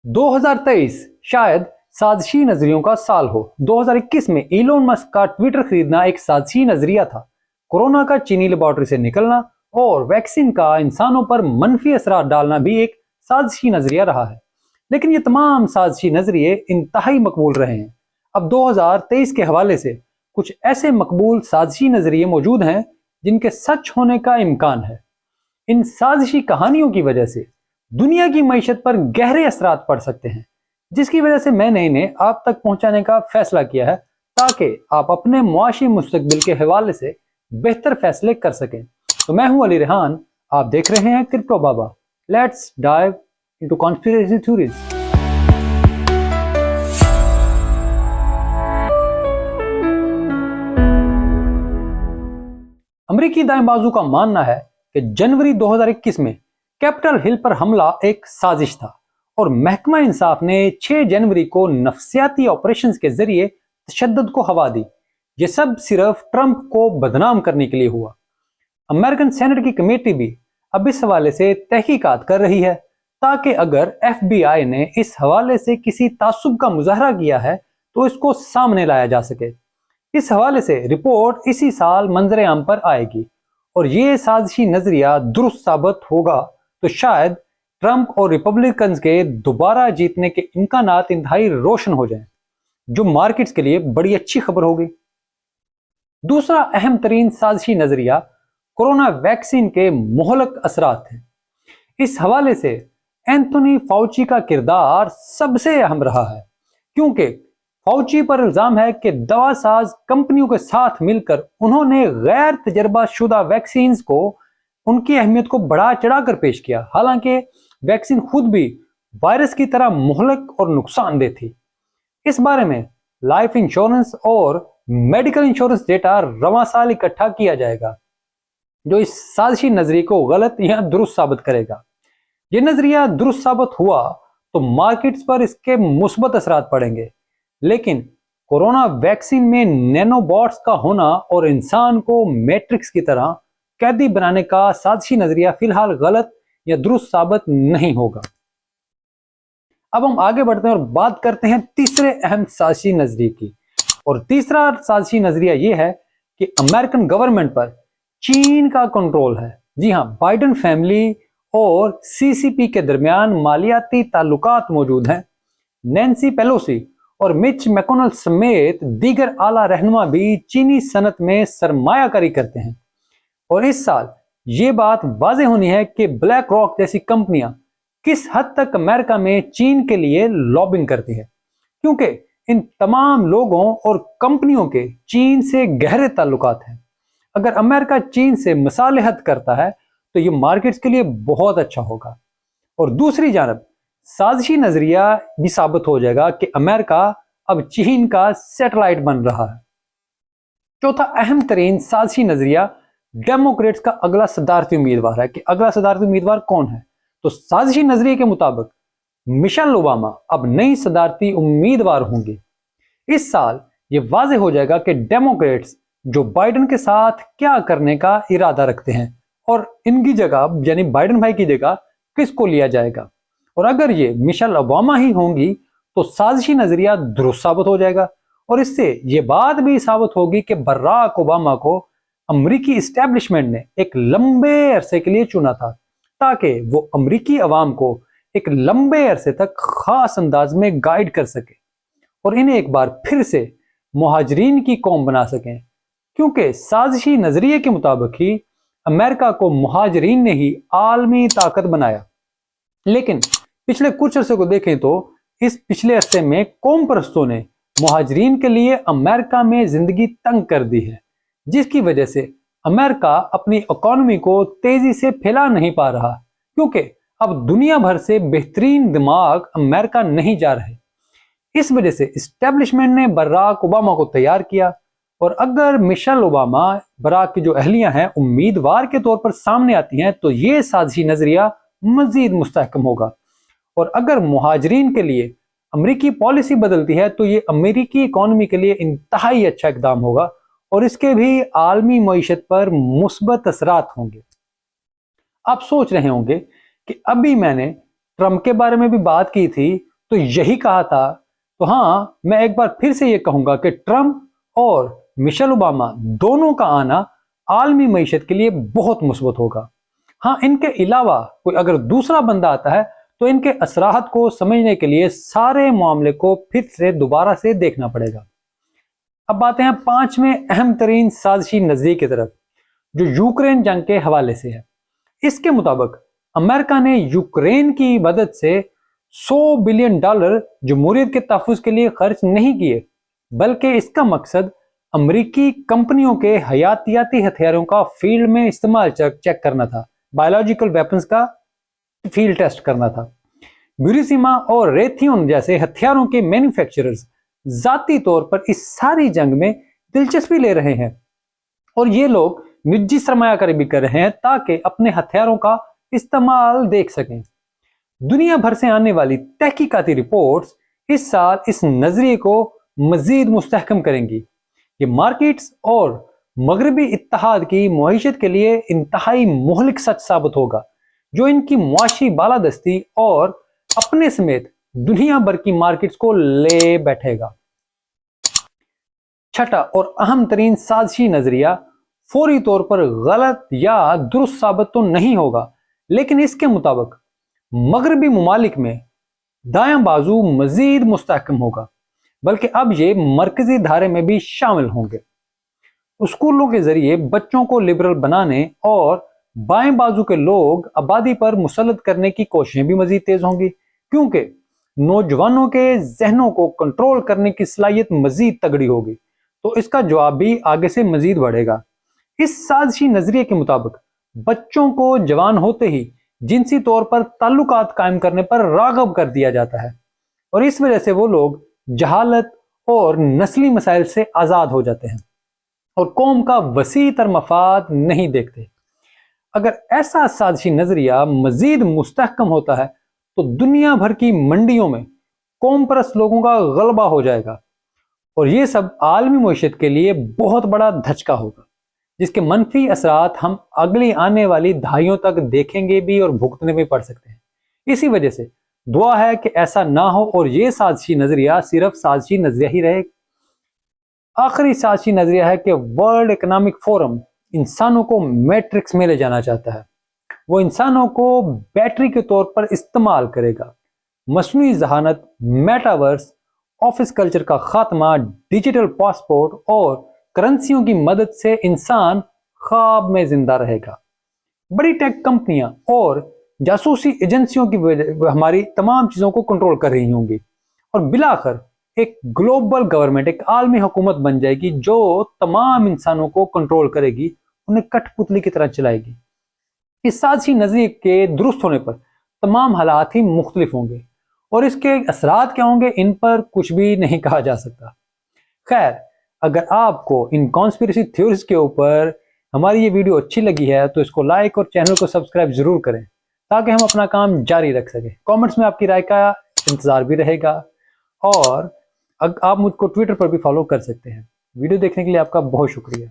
2023 शायद साजिशी नजरियों का साल हो। 2021 में इलोन मस्क का ट्विटर खरीदना एक साजिशी नजरिया था। कोरोना का चीनी लेबोरेटरी से निकलना और वैक्सीन का इंसानों पर मनफी असरात डालना भी एक साजिशी नजरिया रहा है। लेकिन ये तमाम साजिशी नजरिए इंतहाई मकबूल रहे हैं। अब 2023 के हवाले से कुछ ऐसे मकबूल साजिशी नजरिए मौजूद हैं जिनके सच होने का इम्कान है। इन साजिशी कहानियों की वजह से दुनिया की मईशत पर गहरे असरात पड़ सकते हैं, जिसकी वजह से मैंने इन्हें आप तक पहुंचाने का फैसला किया है ताकि आप अपने मुआशी मुस्तकबिल के हवाले से बेहतर फैसले कर सकें। तो मैं हूं अली रेहान, आप देख रहे हैं crypto Baba. Let's dive into conspiracy theories. अमेरिकी दाएं बाजू का मानना है कि जनवरी 2021 में कैपिटल हिल पर हमला एक साजिश था और महकमा इंसाफ ने 6 जनवरी को नफसियाती ऑपरेशंस के जरिए तशद्दुद को हवा दी। ये सब सिर्फ ट्रंप को बदनाम करने के लिए हुआ। अमेरिकन सेनेट की कमेटी भी अब इस हवाले से तहकीकात कर रही है ताकि अगर FBI ने इस हवाले से किसी तासुब का मुजाहरा किया है तो इसको सामने लाया जा सके। इस हवाले से रिपोर्ट इसी साल मंजर आम पर आएगी और ये साजिशी नजरिया दुरुस्त साबित होगा तो शायद ट्रंप और रिपब्लिकन्स के दोबारा जीतने के इम्कानात इंतहाई रोशन हो जाएं, जो मार्केट्स के लिए बड़ी अच्छी खबर होगी। दूसरा अहम तरीन साजिशी नजरिया कोरोना वैक्सीन के मोहलक असरात हैं। इस हवाले से एंथोनी फाउची का किरदार सबसे अहम रहा है, क्योंकि फाउची पर इल्जाम है कि दवा साज कंपनियों के साथ मिलकर उन्होंने गैर तजर्बा शुदा वैक्सीन को उनकी अहमियत को बढ़ा चढ़ाकर पेश किया, हालांकि वैक्सीन खुद भी वायरस की तरह मुहलक और नुकसानदेह थी। इस बारे में लाइफ इंश्योरेंस और मेडिकल इंश्योरेंस डेटा रवां साल इकट्ठा किया जाएगा, जो इस साजिशी नजरिए को गलत या दुरुस्त साबित करेगा। यह नजरिया दुरुस्त साबित हुआ तो मार्केट्स पर इसके मुस्बत असरात पड़ेंगे, लेकिन कोरोना वैक्सीन में नैनोबॉट्स का होना और इंसान को मैट्रिक्स की तरह कैदी बनाने का साजिशी नजरिया फिलहाल गलत या दुरुस्त साबित नहीं होगा। अब हम आगे बढ़ते हैं और बात करते हैं तीसरे अहम साजिशी नजरिए की। और तीसरा साजिशी नजरिया यह है कि अमेरिकन गवर्नमेंट पर चीन का कंट्रोल है। जी हां, बाइडेन फैमिली और CCP के दरमियान मालियाती ताल्लुकात मौजूद हैं। नैन्सी पेलोसी और मिच मैकोनल समेत दीगर आला रहनुमा भी चीनी सनत में सरमायाकारी करते हैं। और इस साल ये बात वाज़ेह होनी है कि ब्लैक रॉक जैसी कंपनियां किस हद तक अमेरिका में चीन के लिए लॉबिंग करती है, क्योंकि इन तमाम लोगों और कंपनियों के चीन से गहरे ताल्लुकात हैं। अगर अमेरिका चीन से मसालहत करता है तो ये मार्केट्स के लिए बहुत अच्छा होगा। और दूसरी जानब साजिशी नजरिया भी साबित हो जाएगा कि अमेरिका अब चीन का सैटेलाइट बन रहा है। चौथा अहम तरीन साजिशी नजरिया डेमोक्रेट्स का अगला सदारती उम्मीदवार है कि अगला सदारती उम्मीदवार कौन है। तो साजिशी नजरिए के मुताबिक मिशेल ओबामा अब नई सदारती उम्मीदवार होंगे। इस साल ये वाज़ेह हो जाएगा कि डेमोक्रेट्स जो बाइडेन के साथ क्या करने का इरादा रखते हैं और इनकी जगह यानी बाइडेन भाई की जगह किसको लिया जाएगा। और अगर ये मिशेल ओबामा ही होंगी तो साजिशी नजरिया दुरुस्त साबित हो जाएगा और इससे ये बात भी साबित होगी कि बराक ओबामा को अमरीकी इस्टेब्लिशमेंट ने एक लंबे अरसे के लिए चुना था ताकि वो अमरीकी अवाम को एक लंबे अरसे तक खास अंदाज में गाइड कर सके और इन्हें एक बार फिर से मुहाजिरीन की कौम बना सकें, क्योंकि साजिशी नजरिए के मुताबिक ही अमेरिका को मुहाजिरीन ने ही आलमी ताकत बनाया। लेकिन पिछले कुछ अरसे को देखें तो इस पिछले अरसे में कौम परस्तों ने मुहाजिरीन के लिए अमेरिका में जिंदगी तंग कर दी है, जिसकी वजह से अमेरिका अपनी इकोनॉमी को तेजी से फैला नहीं पा रहा, क्योंकि अब दुनिया भर से बेहतरीन दिमाग अमेरिका नहीं जा रहे। इस वजह से इस्टेब्लिशमेंट ने बराक ओबामा को तैयार किया और अगर मिशेल ओबामा बराक की जो अहलियां हैं उम्मीदवार के तौर पर सामने आती हैं तो ये साजिशी नजरिया मजीद मुस्तहकम होगा। और अगर मुहाजिरीन के लिए अमेरिकी पॉलिसी बदलती है तो ये अमेरिकी इकोनॉमी के लिए इंतहाई अच्छा इकदाम होगा और इसके भी आलमी मईशत पर मुस्बत असरात होंगे। आप सोच रहे होंगे कि अभी मैंने ट्रंप के बारे में भी बात की थी تو یہی کہا تھا۔ تو ہاں، میں ایک بار پھر سے یہ کہوں گا کہ ٹرمپ اور مشیل اوباما دونوں کا آنا عالمی معیشت کے لیے بہت مثبت ہوگا۔ ہاں، ان کے علاوہ کوئی اگر دوسرا بندہ آتا ہے تو ان کے اثرات کو سمجھنے کے لیے سارے معاملے کو پھر سے دوبارہ سے دیکھنا پڑے گا۔ اب باتیں ہیں پانچویں اہم ترین سازشی نظریے کی طرف، جو یوکرین جنگ کے حوالے سے ہے۔ اس کے مطابق امریکہ نے یوکرین کی مدد سے $100 بلین جمہوریت کے تحفظ کے لیے خرچ نہیں کیے، بلکہ اس کا مقصد امریکی کمپنیوں کے حیاتیاتی ہتھیاروں کا فیلڈ میں استعمال چیک کرنا تھا، بایولوجیکل ویپنز کا فیلڈ ٹیسٹ کرنا تھا۔ بیوریسیما اور ریتھیون جیسے ہتھیاروں کے مینوفیکچررز ذاتی طور پر اس ساری جنگ میں دلچسپی لے رہے ہیں، اور یہ لوگ نجی سرمایہ کاری بھی کر رہے ہیں تاکہ اپنے ہتھیاروں کا استعمال دیکھ سکیں۔ دنیا بھر سے آنے والی تحقیقاتی رپورٹس اس سال اس نظریے کو مزید مستحکم کریں گی۔ یہ مارکیٹس اور مغربی اتحاد کی معیشت کے لیے انتہائی مہلک سچ ثابت ہوگا، جو ان کی معاشی بالادستی اور اپنے سمیت دنیا بھر کی مارکیٹس کو لے بیٹھے گا۔ چھٹا اور اہم ترین سازشی نظریہ فوری طور پر غلط یا درست ثابت تو نہیں ہوگا، لیکن اس کے مطابق مغربی ممالک میں دایاں بازو مزید مستحکم ہوگا، بلکہ اب یہ مرکزی دھارے میں بھی شامل ہوں گے۔ اسکولوں کے ذریعے بچوں کو لبرل بنانے اور بائیں بازو کے لوگ آبادی پر مسلط کرنے کی کوششیں بھی مزید تیز ہوں گی، کیونکہ نوجوانوں کے ذہنوں کو کنٹرول کرنے کی صلاحیت مزید تگڑی ہوگی، تو اس کا جواب بھی آگے سے مزید بڑھے گا۔ اس سازشی نظریے کے مطابق بچوں کو جوان ہوتے ہی جنسی طور پر تعلقات قائم کرنے پر راغب کر دیا جاتا ہے، اور اس وجہ سے وہ لوگ جہالت اور نسلی مسائل سے آزاد ہو جاتے ہیں اور قوم کا وسیع تر مفاد نہیں دیکھتے۔ اگر ایسا سازشی نظریہ مزید مستحکم ہوتا ہے تو دنیا بھر کی منڈیوں میں قوم پرست لوگوں کا غلبہ ہو جائے گا، اور یہ سب عالمی معیشت کے لیے بہت بڑا دھچکا ہوگا، جس کے منفی اثرات ہم اگلی آنے والی دہائیوں تک دیکھیں گے بھی اور بھگتنے بھی پڑ سکتے ہیں۔ اسی وجہ سے دعا ہے کہ ایسا نہ ہو اور یہ سازشی نظریہ صرف سازشی نظریہ ہی رہے۔ آخری سازشی نظریہ ہے کہ ورلڈ اکنامک فورم انسانوں کو میٹرکس میں لے جانا چاہتا ہے۔ وہ انسانوں کو بیٹری کے طور پر استعمال کرے گا۔ مصنوعی ذہانت، میٹاورس، آفس کلچر کا خاتمہ، ڈیجیٹل پاسپورٹ اور کرنسیوں کی مدد سے انسان خواب میں زندہ رہے گا۔ بڑی ٹیک کمپنیاں اور جاسوسی ایجنسیوں کی ہماری تمام چیزوں کو کنٹرول کر رہی ہوں گی، اور بلاخر ایک گلوبل گورنمنٹ، ایک عالمی حکومت بن جائے گی جو تمام انسانوں کو کنٹرول کرے گی، انہیں کٹ پتلی کی طرح چلائے گی۔ اس سازشی نظریے کے درست ہونے پر تمام حالات ہی مختلف ہوں گے، اور اس کے اثرات کیا ہوں گے ان پر کچھ بھی نہیں کہا جا سکتا۔ خیر، اگر آپ کو ان کانسپیریسی تھیوریز کے اوپر ہماری یہ ویڈیو اچھی لگی ہے تو اس کو لائک اور چینل کو سبسکرائب ضرور کریں تاکہ ہم اپنا کام جاری رکھ سکیں۔ کامنٹس میں آپ کی رائے کا انتظار بھی رہے گا، اور آپ مجھ کو ٹویٹر پر بھی فالو کر سکتے ہیں۔ ویڈیو دیکھنے کے لیے آپ کا بہت شکریہ۔